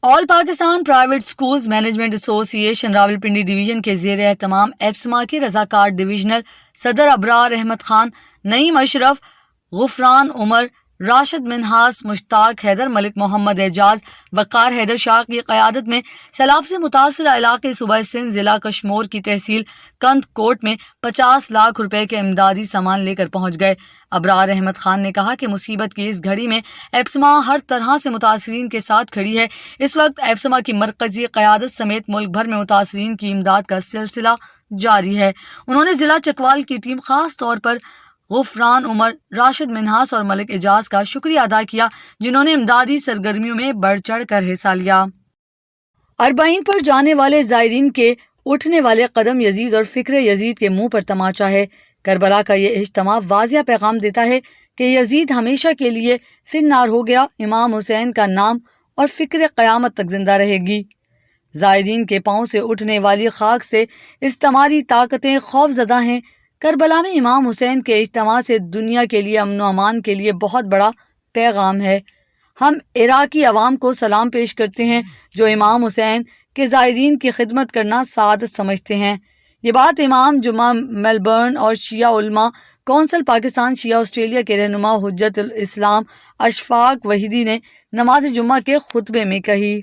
آل Pakistan private schools management ایسوسی ایشن Rawalpindi division کے زیر اہتمام ایفسما کے رضاکار ڈویژنل صدر ابرار احمد خان، نعیم اشرف، غفران عمر، راشد منہاس، مشتاق حیدر، ملک محمد اعجاز، وقار حیدر شاہ کی قیادت میں سیلاب سے متاثرہ علاقے صوبہ سندھ ضلع کشمور کی تحصیل کند کوٹ میں 50 لاکھ روپے کے امدادی سامان لے کر پہنچ گئے۔ ابرار احمد خان نے کہا کہ مصیبت کی اس گھڑی میں ایفسما ہر طرح سے متاثرین کے ساتھ کھڑی ہے۔ اس وقت ایفسما کی مرکزی قیادت سمیت ملک بھر میں متاثرین کی امداد کا سلسلہ جاری ہے۔ انہوں نے ضلع چکوال کی ٹیم، خاص طور پر غفران عمر، راشد منہاس اور ملک اعجاز کا شکریہ ادا کیا، جنہوں نے امدادی سرگرمیوں میں بڑھ چڑھ کر حصہ لیا۔ اربعین پر جانے والے زائرین کے اٹھنے والے قدم یزید اور فکر یزید کے منہ پر تماچا ہے۔ کربلا کا یہ اجتماع واضح پیغام دیتا ہے کہ یزید ہمیشہ کے لیے فنار ہو گیا، امام حسین کا نام اور فکر قیامت تک زندہ رہے گی۔ زائرین کے پاؤں سے اٹھنے والی خاک سے استعماری طاقتیں خوف زدہ ہیں۔ کربلا میں امام حسین کے اجتماع سے دنیا کے لیے امن و امان کے لیے بہت بڑا پیغام ہے۔ ہم عراقی عوام کو سلام پیش کرتے ہیں جو امام حسین کے زائرین کی خدمت کرنا سعادت سمجھتے ہیں۔ یہ بات امام جمعہ میلبرن اور شیعہ علماء کونسل پاکستان شیعہ آسٹریلیا کے رہنما حجت الاسلام اشفاق وحیدی نے نماز جمعہ کے خطبے میں کہی۔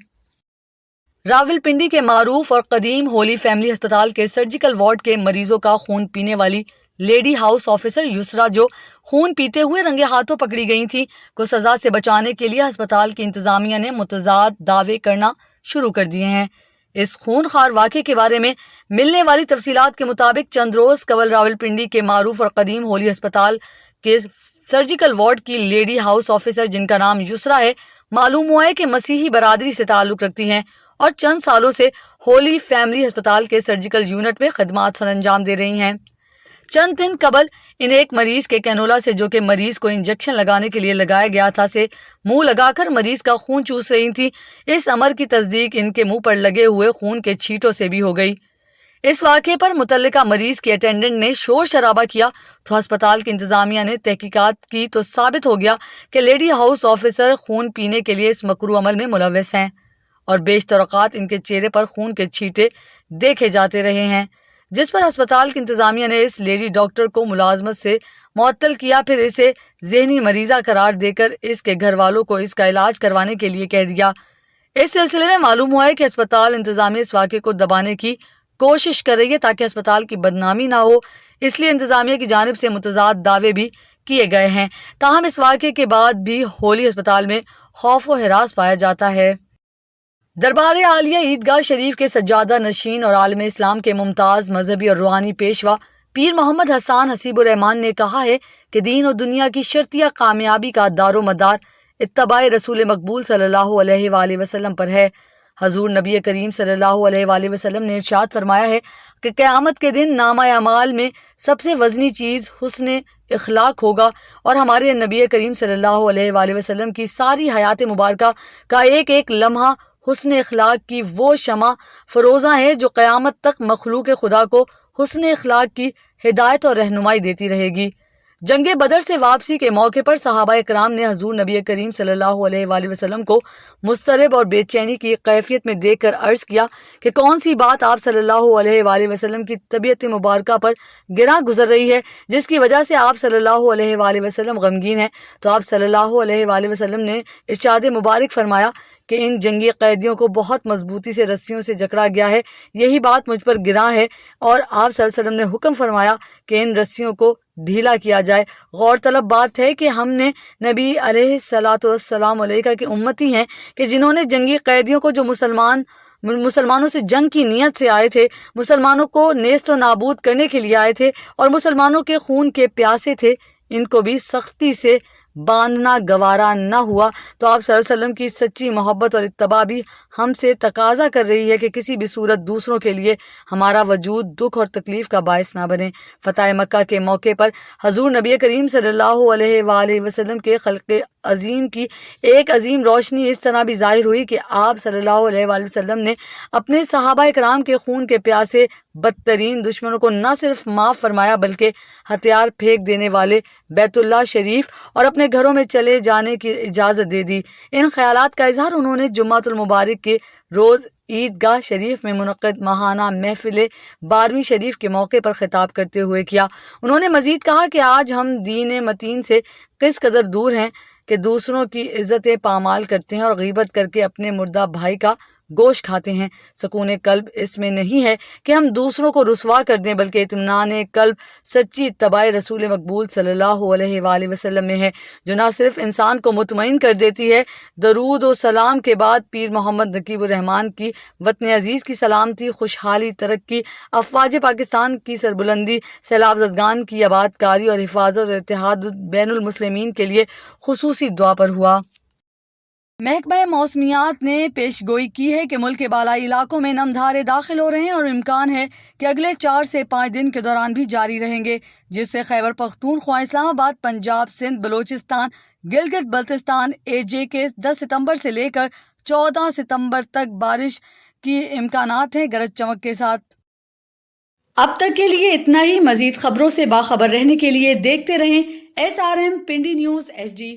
راولپنڈی کے معروف اور قدیم ہولی فیملی ہسپتال کے سرجیکل وارڈ کے مریضوں کا خون پینے والی لیڈی ہاؤس آفیسر یسرا، جو خون پیتے ہوئے رنگے ہاتھوں پکڑی گئی تھی، کو سزا سے بچانے کے لیے ہسپتال کی انتظامیہ نے متضاد دعوے کرنا شروع کر دیے ہیں۔ اس خونخوار واقعے کے بارے میں ملنے والی تفصیلات کے مطابق چند روز قبل راولپنڈی کے معروف اور قدیم ہولی ہسپتال کے سرجیکل وارڈ کی لیڈی ہاؤس آفیسر، جن کا نام یسرا ہے، معلوم ہوا ہے کہ مسیحی برادری سے تعلق رکھتی ہیں اور چند سالوں سے ہولی فیملی ہسپتال کے سرجیکل یونٹ میں خدمات سر انجام دے رہی ہیں۔ چند دن قبل ان ایک مریض کے کینولا سے، جو کہ مریض کو انجیکشن لگانے کے لیے لگایا گیا تھا، سے منہ لگا کر مریض کا خون چوس رہی تھی۔ اس امر کی تصدیق ان کے منہ پر لگے ہوئے خون کے چھینٹوں سے بھی ہو گئی۔ اس واقعے پر متعلقہ مریض کی اٹینڈنٹ نے شور شرابہ کیا تو ہسپتال کی انتظامیہ نے تحقیقات کی تو ثابت ہو گیا کہ لیڈی ہاؤس آفیسر خون پینے کے لیے اس مکروہ عمل میں ملوث ہیں اور بیشتر اوقات ان کے چہرے پر خون کے چھینٹے دیکھے جاتے رہے ہیں، جس پر ہسپتال کی انتظامیہ نے اس لیڈی ڈاکٹر کو ملازمت سے معطل کیا، پھر اسے ذہنی مریضہ قرار دے کر اس کے گھر والوں کو اس کا علاج کروانے کے لیے کہہ دیا۔ اس سلسلے میں معلوم ہوا ہے کہ ہسپتال انتظامیہ اس واقعے کو دبانے کی کوشش کر رہی ہے تاکہ ہسپتال کی بدنامی نہ ہو، اس لیے انتظامیہ کی جانب سے متضاد دعوے بھی کیے گئے ہیں۔ تاہم اس واقعے کے بعد بھی ہولی ہسپتال میں خوف و ہراس پایا جاتا ہے۔ دربار عالیہ عیدگاہ شریف کے سجادہ نشین اور عالم اسلام کے ممتاز مذہبی اور روحانی پیشوا پیر محمد حسان حسیب الرحمان نے کہا ہے کہ دین و دنیا کی شرطیہ کامیابی کا دار و مدار اتباع رسول مقبول صلی اللہ علیہ وآلہ وسلم پر ہے۔ حضور نبی کریم صلی اللہ علیہ وآلہ وسلم نے ارشاد فرمایا ہے کہ قیامت کے دن نامہ اعمال میں سب سے وزنی چیز حسن اخلاق ہوگا، اور ہمارے نبی کریم صلی اللہ علیہ وآلہ وسلم کی ساری حیات مبارکہ کا ایک ایک لمحہ حسن اخلاق کی وہ شمع فروزاں ہے جو قیامت تک مخلوق خدا کو حسن اخلاق کی ہدایت اور رہنمائی دیتی رہے گی۔ جنگ بدر سے واپسی کے موقع پر صحابہ کرام نے حضور نبی کریم صلی اللہ علیہ وآلہ وسلم کو مضطرب اور بے چینی کی کیفیت میں دیکھ کر عرض کیا کہ کون سی بات آپ صلی اللہ علیہ وآلہ وسلم کی طبیعت مبارکہ پر گراں گزر رہی ہے جس کی وجہ سے آپ صلی اللہ علیہ وآلہ وسلم غمگین ہیں؟ تو آپ صلی اللہ علیہ وآلہ وسلم نے ارشاد مبارک فرمایا کہ ان جنگی قیدیوں کو بہت مضبوطی سے رسیوں سے جکڑا گیا ہے، یہی بات مجھ پر گراں ہے، اور آپ صلی اللہ علیہ وسلم نے حکم فرمایا کہ ان رسیوں کو ڈھیلا کیا جائے۔ غور طلب بات ہے کہ ہم نے نبی علیہ الصلوۃ والسلام علیہ کی امتی ہیں کہ جنہوں نے جنگی قیدیوں کو، جو مسلمانوں سے جنگ کی نیت سے آئے تھے، مسلمانوں کو نیست و نابود کرنے کے لیے آئے تھے اور مسلمانوں کے خون کے پیاسے تھے، ان کو بھی سختی سے باندھنا گوارا نہ ہوا۔ تو آپ صلی اللہ علیہ وسلم کی سچی محبت اور اتباع بھی ہم سے تقاضا کر رہی ہے کہ کسی بھی صورت دوسروں کے لیے ہمارا وجود دکھ اور تکلیف کا باعث نہ بنے۔ فتح مکہ کے موقع پر حضور نبی کریم صلی اللہ علیہ وآلہ وسلم کے خلق عظیم کی ایک عظیم روشنی اس طرح بھی ظاہر ہوئی کہ آپ صلی اللہ علیہ وآلہ وسلم نے اپنے صحابہ کرام کے خون کے پیاسے بدترین دشمنوں کو نہ صرف معاف فرمایا بلکہ ہتھیار پھینک دینے والے بیت اللہ شریف اور اپنے گھروں میں چلے جانے کی اجازت دے دی۔ ان خیالات کا اظہار انہوں نے جمعۃ المبارک کے روز عیدگاہ شریف میں منعقد ماہانہ محفل 12ویں شریف کے موقع پر خطاب کرتے ہوئے کیا۔ انہوں نے مزید کہا کہ آج ہم دین متین سے کس قدر دور ہیں کہ دوسروں کی عزت پامال کرتے ہیں اور غیبت کر کے اپنے مردہ بھائی کا گوشت کھاتے ہیں۔ سکون قلب اس میں نہیں ہے کہ ہم دوسروں کو رسوا کر دیں بلکہ اطمینان قلب سچی اتباع رسول مقبول صلی اللہ علیہ وآلہ وسلم میں ہے جو نہ صرف انسان کو مطمئن کر دیتی ہے۔ درود و سلام کے بعد پیر محمد نقیب الرحمن کی وطن عزیز کی سلامتی، خوشحالی، ترقی، افواج پاکستان کی سربلندی، سیلاب زدگان کی آباد کاری اور حفاظت اور اتحاد بین المسلمین کے لیے خصوصی دعا پر ہوا۔ محکمہ موسمیات نے پیش گوئی کی ہے کہ ملک کے بالائی علاقوں میں نمدھارے داخل ہو رہے ہیں اور امکان ہے کہ اگلے 4 سے 5 دن کے دوران بھی جاری رہیں گے، جس سے خیبر پختونخوا، اسلام آباد، پنجاب، سندھ، بلوچستان، گلگت بلتستان، AJ کے 10 ستمبر سے لے کر 14 ستمبر تک بارش کی امکانات ہیں، گرج چمک کے ساتھ۔ اب تک کے لیے اتنا ہی۔ مزید خبروں سے باخبر رہنے کے لیے دیکھتے رہیں SRM پنڈی نیوز HD۔